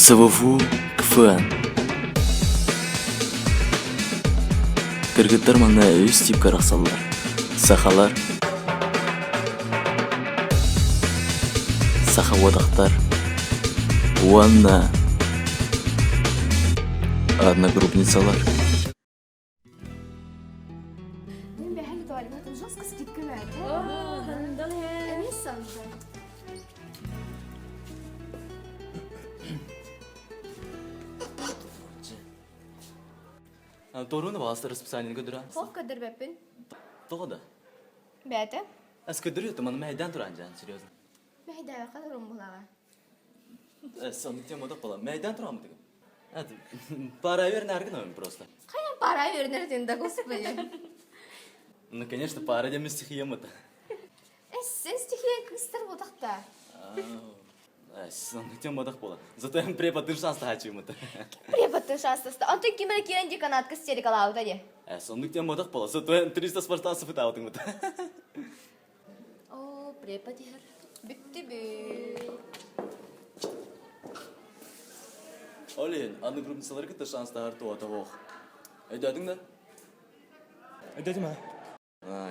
СВФУ КФН. Кыргыттар мана өз тип карасалар. Сахалар, сахаводактар, уанна, одногруппницалар. Мен бәхәлі туалетнатын жас қыз кеткен әді. Хандал хэ. Әмес санды. Торуны басты расписание көдірі. Хоқ қыдыр бәпін. Тоғыда. Бәті? Әс көдірі өті маны мәйден тұран жан, серьезно. Бәйдәві қадыр оң бұлаға. Әс соны тем одақ бола. Мәйден тұран мұдығы. Әді, пара верін әргін ойын просто. Қайын пара өрінерден да господи. Ну, конечно, пара дем стихия мұты. Сен стихия кыстыр бұдақта. Әс соны тем одақ бола. Зато әм препатын шанста хачу мұты. Препаттың шастысты. Анты кемені керен деканат кістерік алауды де. Әс соны тем одақ бола. Зато әм 300 спартасы фыта аутың мұты. О, препат ер. Бітті бі. Олен, анны группницалары кітті шанста арту ата оқ. Әйдәдіңдер? Әдәдім ә?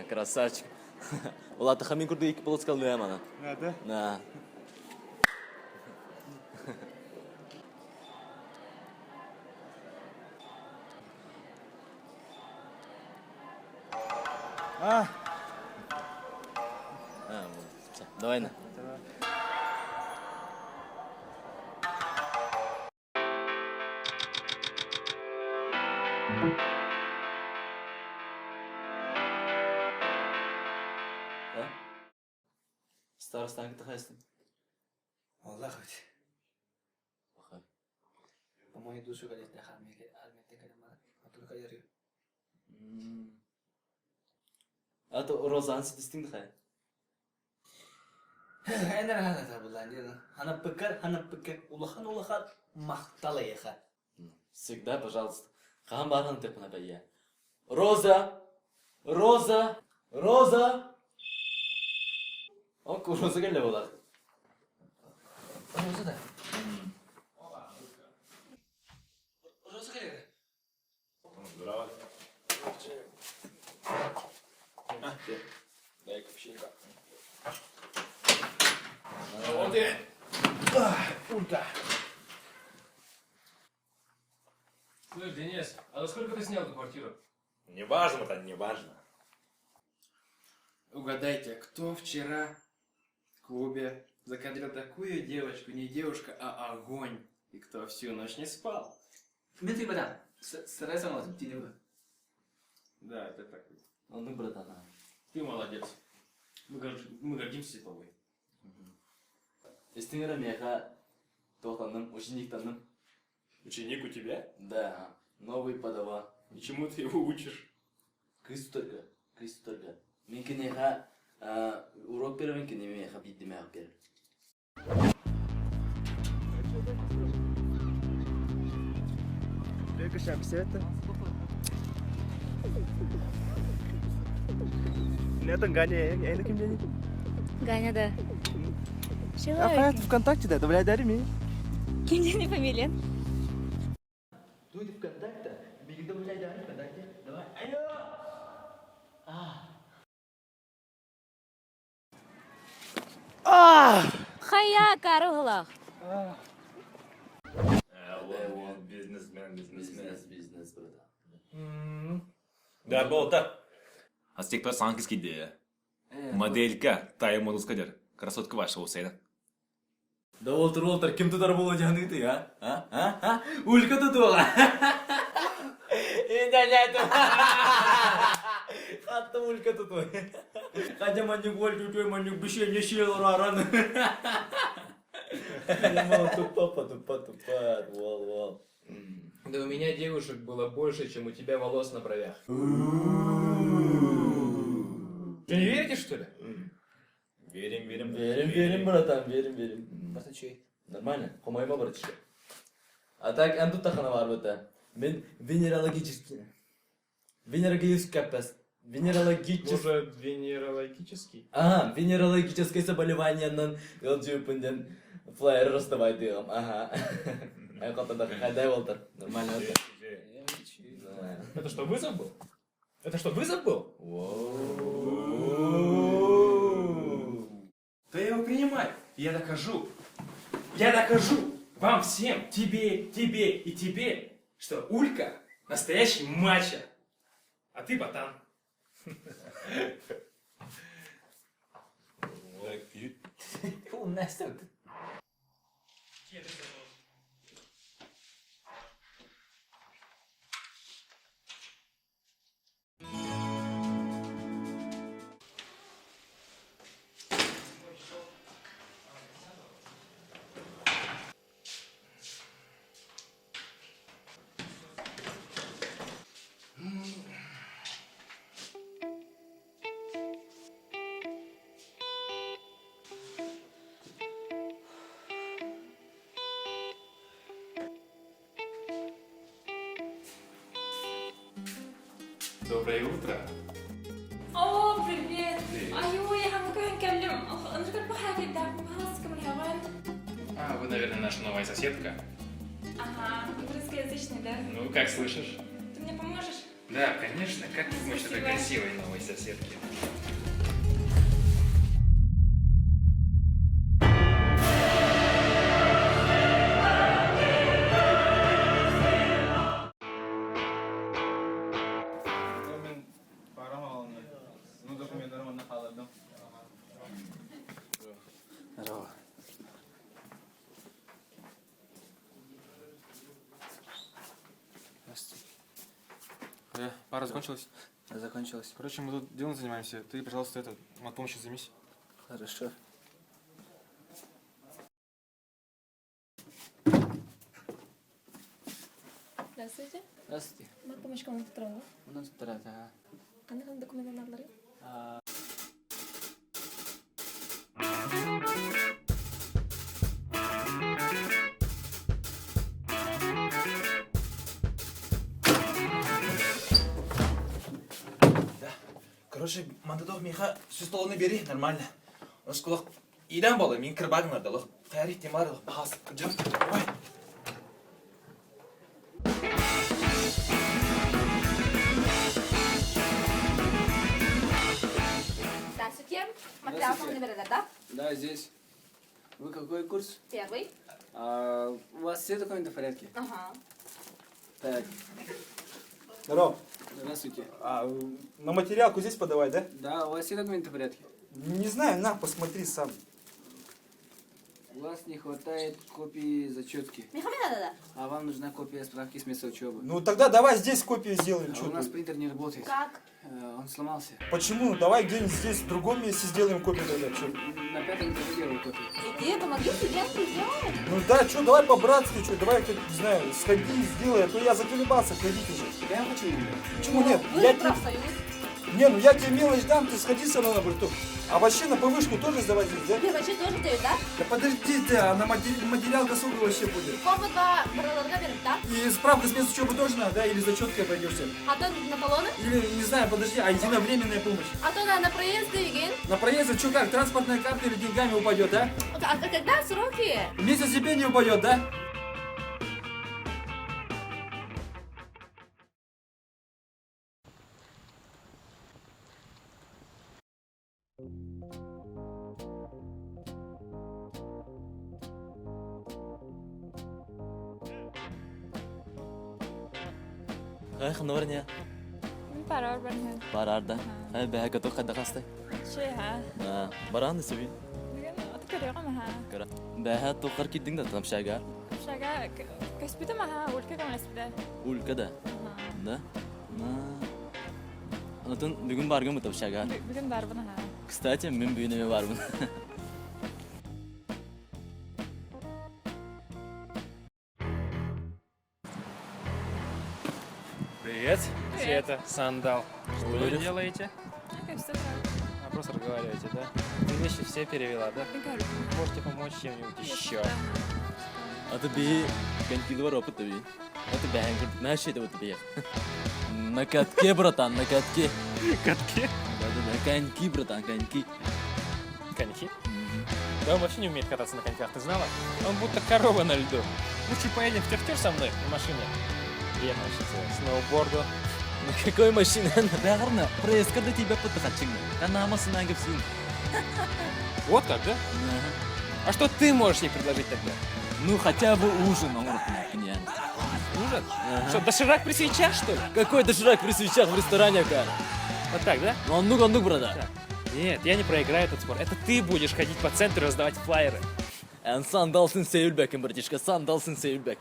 Красавчик. Олаты хамин күрді екі полоскал нөйем ана. Әді? На. Давай на. Старостан кіті қайсың? Аллах өте. Бақай. По моей душе галетті армияте кәлемі. Только яры. Аты Розан сетістіңді қай? Әнер ғана табылан деді. Хана пікір, улахан мақталы еға. Всегда, пожалуйста. Қаған барған тепіна бәйе. Роза! Роза! Роза! Оңку Роза кәлі болар. Роза да. Роза кәлі. Здорово. Дай копчинка. Вот и. Ульта. Слышь, Денис, а за сколько ты снял эту квартиру? Не важно, это не важно. Угадайте, кто вчера в клубе закадрил такую девочку, не девушка, а огонь, и кто всю ночь не спал? Дмитрий Бадан, старайся мало, ты не было. Да, это так. Ну, братана. Ты молодец. Мы гордимся тобой. Истингера меха тоқтаным, ученик-таным. Ученик у тебя? Да, новый подава. И чему ты его учишь? Кристорга. Менке неха урок беру, менке не меха битті меха беру. Лёга Шамсета. Нетон Ганя, әйні кім дені? Ганя, да. Я hayat ВКонтакте да, добавляй дарими. Кем дені фамилиян? Дуйди ВКонтакте, беги добавляй дарими ВКонтакте. Давай, айо! Хая, кары ғылақ. Бизнес, брата. Да, болта. Астекпер санкиски идея. Моделька, тая модускадер. Красотка ваша усейна. Да Волтер, кем тұтар болу жанды ты, а? Улька тұту оға. Индәләту. Қатты улька тұту. Қадя манник ольку той манник біше нешел ұрараны. Тупа, вол. Да у меня девушек было больше, чем у тебя волос на бровях. Что, не верите, что ли? Верим. Верим, братан, верим. Бата чей? Нормально, хомайма братишка. А так, ән тут тақана бар бұта. Мен венерологический капес. Венерологический. Может, венерологический? Венерологическое заболевание. Флайер раздавай дыгам, ага. А когда хайдай Волтер, нормально это. Это что, вызов был? Это что, вызов был? Да я его принимаю. Я докажу вам всем, тебе и тебе, что Улька настоящий мачо, а ты ботан. Умная стёк. Доброе утро. اوه بالبيت ايوه يا عم كنا نتكلم انا كنت بحكي بدك بحاسكم الهوان А, вы, наверное, наша новая соседка. ага русскоязычный да Ну, как слышишь? ты мне поможешь Да, конечно. Как ты помочь такой Спасибо. красивой новой соседке? Здорово. Здравствуйте. Пара закончилась? Закончилось. Короче, мы тут делом занимаемся. Ты, пожалуйста, от помощи займись. Хорошо. здравствуйте Здравствуйте. ما помощь кому-то трогала У нас вторая. انا هم دокументы نظري Короче, мандадох миха су столоны бери, нормально. У нас кулак идем бала, мин кырбагнар дала. Хайри темар, бахас. Жам. Ой. Здравствуйте. Материал по номеру, да? Да, здесь. Вы какой курс? Первый. У вас все документы в порядке? Ага. Так, Здорово. здравствуйте. На материалку здесь подавай, да? Да, у вас все документы в порядке? Не знаю, на, посмотри сам. У вас не хватает копии зачетки, Михаил, да? а вам нужна копия справки с места учебы. Ну тогда давай здесь копию сделаем. А Чё у нас ты? принтер не работает. Как? Он сломался. Почему? Давай где-нибудь здесь, в другом месте сделаем копию тогда. Чё? На пятом этаже делаю копию. Иди, помоги студенту сделать. Ну да, что, давай по-братски, что, давай, как, не знаю, сходи, сделай, а то я заколебался ходить уже. Да я хочу. Почему нет? Вы Я тебе, профсоюз. не, ну я тебе мелочь дам, ты сходи со мной на борту. А вообще на повышку тоже сдавать здесь, да? Мне вообще тоже дают, да? Да подожди ты, а на материал досуга вообще будет. Комната бараларга берет, да? И справка с места учебы тоже надо, да? Или зачеткой пойдешься? А то на талоны? Или, не знаю, подожди, а единовременная помощь? А то на проезд деген. На проезд, что как, транспортная карта или деньгами упадет, да? А когда сроки? Месяц стипендии упадет, да? Хай хнорня. Парар бархан. Барарда. Хай бэга то хада хастай. شيء ها Баран сиби. أذكر يوم ها Бэга то хар кидинг да там шага. شجع كسبته معها والكذا من السبدة Ул kada. Да. Anatun bugün bargı mı tabii şagar. بقدر ضربنا ها Kстати, min büyüğüne var mı? Привет. Света, Сандал. Что вы Привет. делаете? как все это А, просто разговариваете, да? Ты вещи все перевела, да? Можете помочь чем-нибудь еще? Atı bir kanki duvar oput tabii. Atı ben kurt ne şey de bu tabii. Nakatke bratan, nakatke. Катки? Да, канки братан, канки. Коньки? Да, он вообще не умеет кататься на коньках, ты знала? Он будто корова на льду. Лучше поедем в тефтер со мной на машине. Я, значит, сноуборду. На какой машине? Бәріні, проездка да тебя поддахатчыңны. Канамасына кепсин. Вот как, да? А что ты можешь ей предложить тогда? Ну, хотя бы ужин, он меня. Ужин? Что, доширак при свечах, что ли? Какой доширак при свечах в ресторане, Кар? Вот так, да? Ну, брата. Нет, я не проиграю этот спор. Это ты будешь ходить по центру и раздавать флайеры. Сандалсын Сейілбекім, братишка, сандалсын Сейілбек.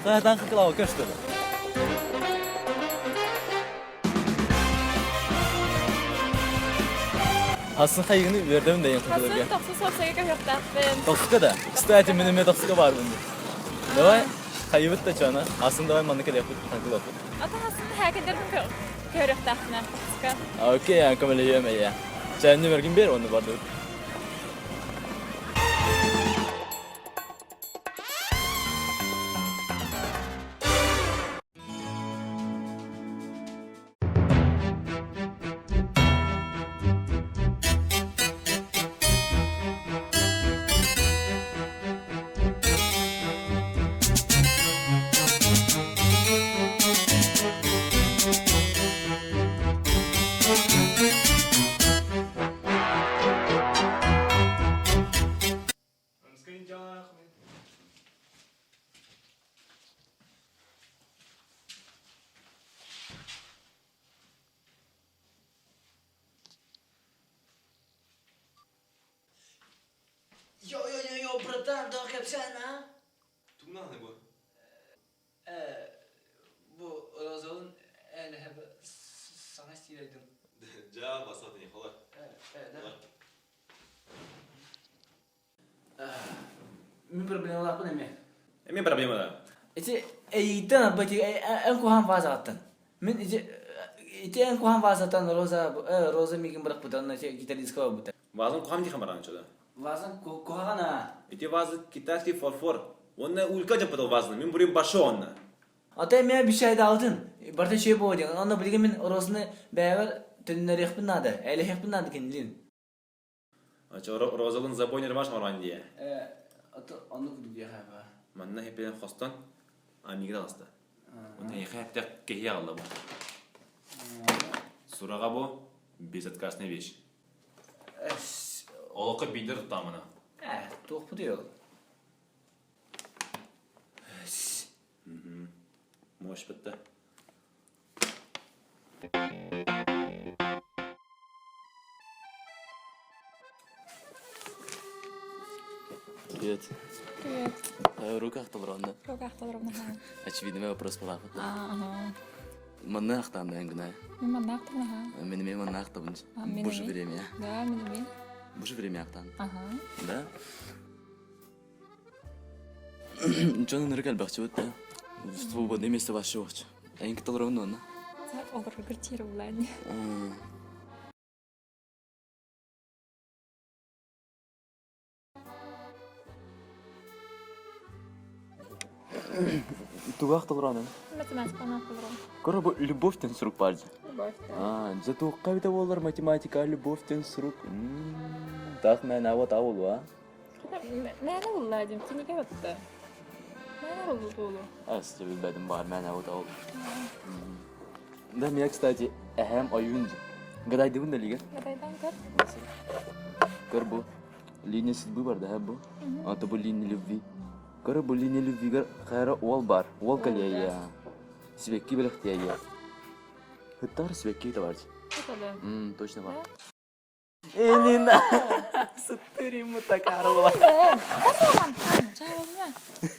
Zaten kıkıla bakar işte. Aslında hayırını verdim de yankılar Hasan gel. toqsu sorsaga ko'yoqdaqpin. Toksika da. Kstati benim toksika var bende. Давай, hayıvit da çana. Aslında давай manıka da yapıp tankıla yapıp. Ata Hasan häkindirdim ko'yoqdaqpin. Okey yani kamele yeme ya. Çayını vergin bir onu vardı. Yo, bratан, daha kapsan ha? Tümnahne bu. Bu Rozal'ın hep sana isteyeydim. Cevap basatın yapalar. Min problemi var bu ne mi? Emin problemi var. İşte eğitim bak en kuhan fazlattın. Min İşte en kuhan fazlattın Roza migin bırak butan ne gitar disko butan. Vazın kuham di kamaran çoda. Vazın kuhan ha. İti vazı kitati for. Onunla ulka capıda vazını. Min buraya başı onunla. Ata me bir şey de aldın. Barta şey bu diyor. Onda bilgi min Roz'unu beraber tünleri yapın nadı. Öyle yapın nadı kendin. Açı Rozal'ın zaboyner baş maran diye. Ata onu kudu diyor ha. Manna hepeden xostan amigda hasta. Ondan yaxayapta kehiye aldı bu. Surağa bu bezatkasne beş. Oloqa bilir tamına. Toq bu diyor. Moş bitti. Привет. Привет. В руках табранда. Ko'yoqdaqpin. Очевидно, вопрос была. Ага. Маннах там, да, гнай. Мен мандaqpin. Ага. Менімен маннах табынч. менімен? Буш время. Да, мен. Буш время ақтан. Ага. Да? Джонын рыгал бақчы өтті. Свободное место ваше өтті. Әйін кітал ровно, на? Оларға квартира булайны. Тугах талраны. Математиканы оқыдым. Кора бұл любовь тен сұрық барды. Любовь. Зато қайда олар математика, любовь тен сұрық. Так мән ават ауыл, ва? Мәні булайдым, тінеге өтті. Мәні болу. Әсті білбәдім бар, мән ават ауыл. Да, мен, кстати, әхәм айуынды. Гадайды бұнда лиге? Гадайдан көр. Кор бұл. Линия судьбы бар, да, бұл? Аты бұл линия любви. Кор бұл линия любви қайра ол бар. Ол кәлия, я. Свекки біліқ тия, я. Хыттар свекки это бар. Өтеді. Точно бар. Элина! Сыттыр ему так арыла. Жауылма.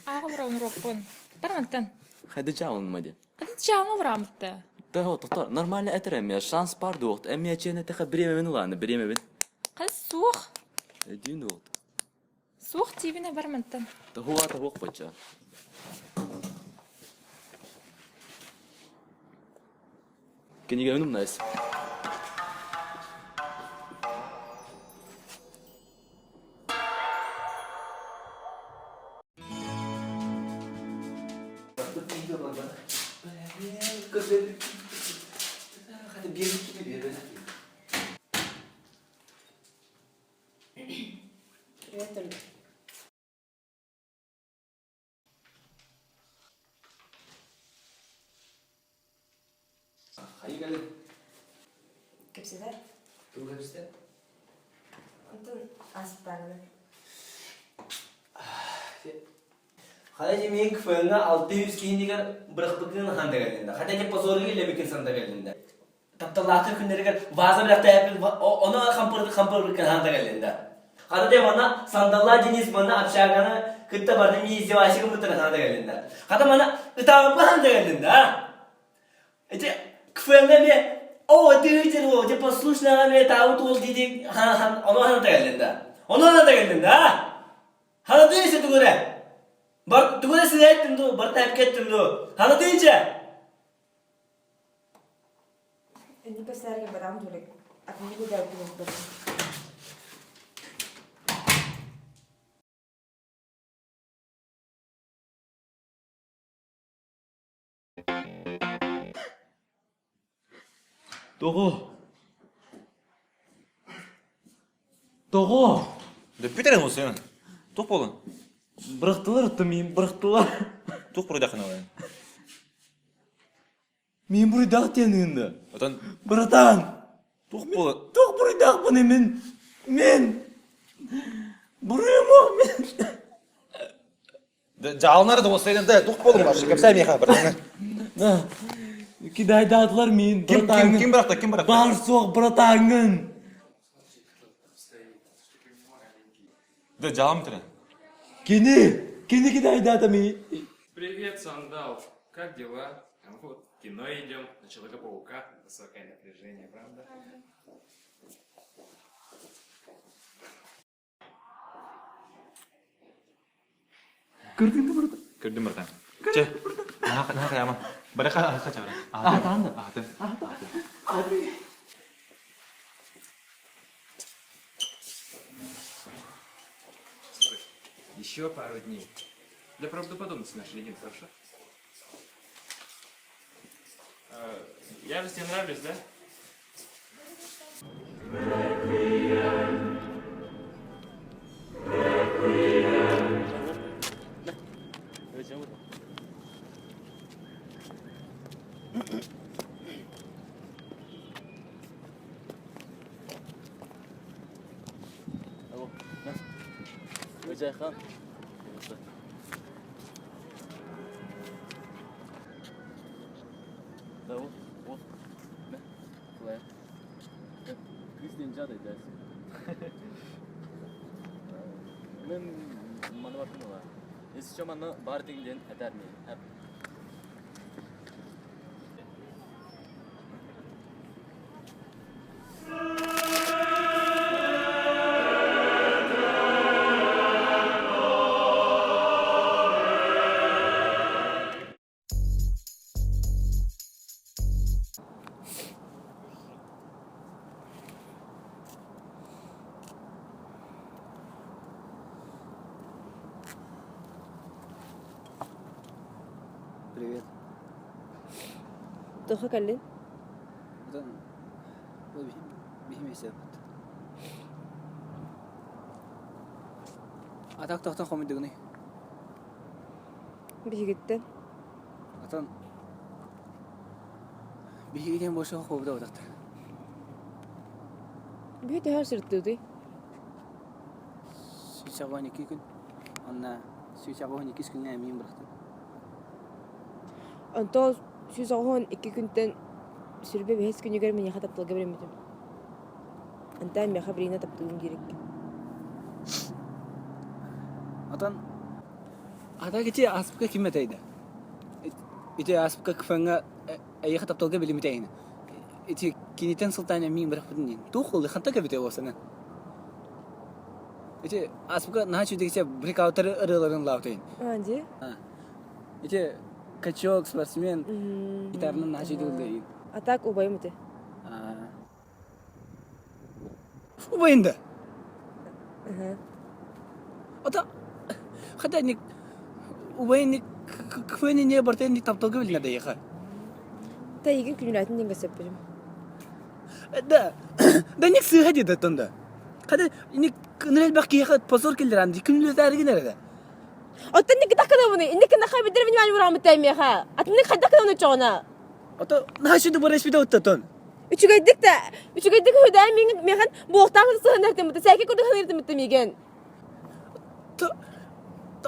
Ағылырауын роппын. Бармантан. Хайды жауын ма де? Жауылма бұрамытты. Тоқтар, нормально әтірем я. Шанс бар доғыт. Әм я чені тіға біреме мен ұланы, біреме мен. Қыз суық. Әдейін доғыт. Суық тибіне бармантан. Тағуа тағуқ бача. Кенеге өнім найс. Тугабисте. Антон аспарны. Хадажи мен кфэнга 600 кейиндигер бырахпыкын ханда geldiğinde. Хадажи позорги лебикен санда geldiğinde. Тапталаты күннерге ваза билакта япил оны хампыр ханда geldiğinde. Хадажи мана сандалла денис мана апшаганы кытта барды ми издевайшыгы мытын ханда geldiğinde. Хада мана ытабы ханда geldiğinde, а? Эти кфэнга ме о, ты вытерл, ты послушно ме таут ол диди оны ханда geldiğinde. Оны ханда geldiğinde, а? Хада дейсе тугуре. Бар тугуре сиз айттым ду, бар тайып кеттим ду. Хада дейче. Ini besarnya barang dulu. Aku ini udah belum. Тоғы. Да питерен ол сен. Тух болын. Бырықтылар мен, бырықтылар. Тух бұрыдақ қана Мен бұрыдақ теніңді. Отан Братан. тух болын. Тоқ бұрыдақ бұны мен. Бұрыйым оқ мен. Жалынары да осы еден, тух болын бар. Кәпсай меха бір. Кидайды адылар мен, Кім бырақта, кім бырақта? Бар соқ братаңын. Да жалым тірі. Кені кидайды адамы. Привет, Сандал. Как дела? Вот, в кино идем, на Человека-паука. Высокое напряжение, правда? Көрдің бе братан? Көрдім бұрдан. Че, наға қаяма. Бәрі қаша бәрі. Аты. Еще пару дней. Для правдоподобности нашей легенды, хорошо? Я же тебе нравлюсь, да? Öcayхан. Да, вот. Ne? Kulaya. Christian Jada dersin. Men mana bakın ola. Esi çamanı bardingden eder mi? Hep. Привет. Тоха каллин. Ой, бихим есеп. Атак тоқтан қомиддігіні. Бигиттен. Атан бихигиден бошы қобыда отақты. Бигитте her sırtlıdı. Сүйсабан 2 күн. Анна сүйсабан 2 күнге әмейін бұрықты. Антон süz ağın 2 günden sürbe behes günü görmeni hatap tılga bilemedim. Antan me habrina taptığım gerek. Атан ата кече аспка кимметейди. Ите аспка кфанга аяха таптолга билимитейни. Ите кинитен султана мин бирак бидин. Тухул ханта кабите осана. Ите аспка начу дегече брикаутер ырыларын лавтейн. Анди. Ите качок спортсмен итарнын начу дегелдейин. Атак убайым ite. Убайында. Ага. Ата хада ник убайник кфени не бартен таптолга билина даяха. Та егин күнүлатын денге сөппүрүм. Да ник сыга деди тонда. Хада ник нырел бакия позор келдер анди күнүлөтәрги нерде. Оттан ник дакана буны. Инник на хабидер мен мани бурам тайми ха. Атник хадакана чона. Ата начу ду бореш видео оттон. Üçügeydik hüdaý meňen boğtan sığınırdım da säke kurdu hınırdım megen.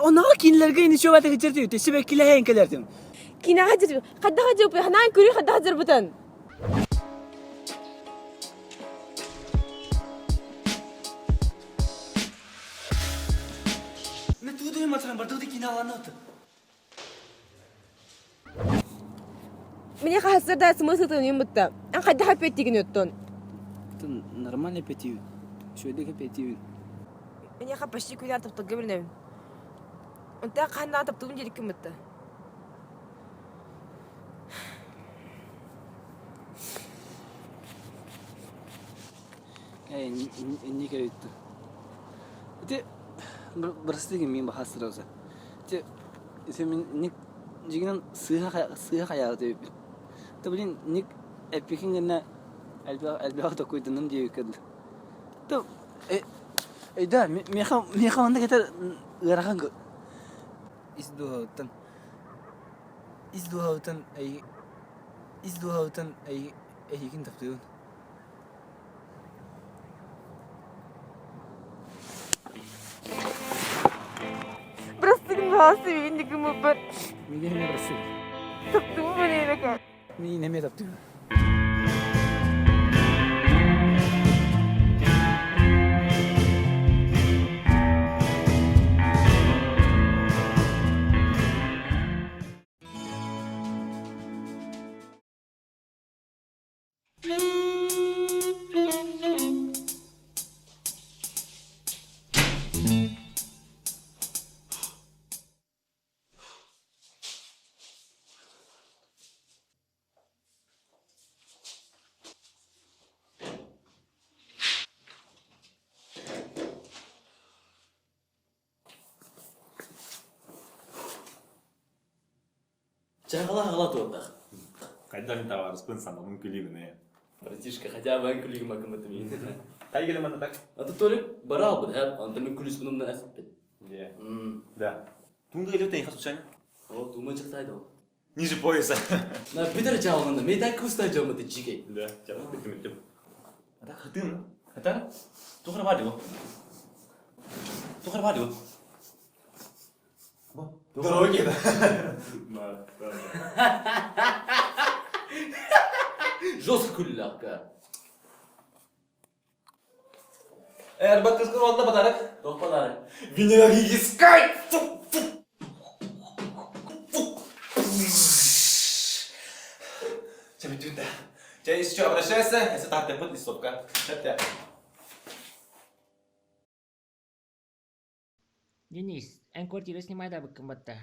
Ona kinlerge ini şöyle de geçirdi. Tesbekile henkelerdim. Kina hajır. Kadda hajır bu hanan kuri kadda hajır butan. Ne tuğdu mesela bardı kina anlattı. Mene hasırda smısıtın yumutta. An kadda hapettigin öttün. Нормально петив. Şöyle de petiv. Mene kapaşçı kuyar taptı göbürne. Onta kandan taptığım jedik yumutta. Ne gerekti? Te burası da min bahasır olsa. Te semin nik jiginan sığha hayal de. Tabii nik epikin gene elbette koydum diye kadar. Tabii da miha onda getir garakan izduhautan ay hikin taptığın. Burası bahası benim gümübür. Mine ne burası? Taptığım böyle kan. Mine ne taptığın? Чахала хала туотах. Кайдан товар спын самым кулигне. Братишка, хотя бы анкулиг макаматами. Тайгеле мана так. А ты Толик барал бы, да? Он там кулис bunun da asıp. Да. Тунда или ты хасучань? O tuma çıktaydı o. Ниже пояса. Na bir tane cevabında meydan kusta cevabında çike. Да, чава битим. Ада хатын. Хата? Тухар бадио. Тухар бадио. Дороги да. Жестко kullaka. Eğer bak kızgın onda batarak. Dokpalar. Vinira giskay. Замитюнда. Если что, обращайся, если так, ты под листовка. Это. Денис, en kwartier снимай да бакматта.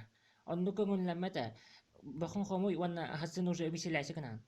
Он ну кон ламата. Бахон хому ивана хасан уже веселяйся канан.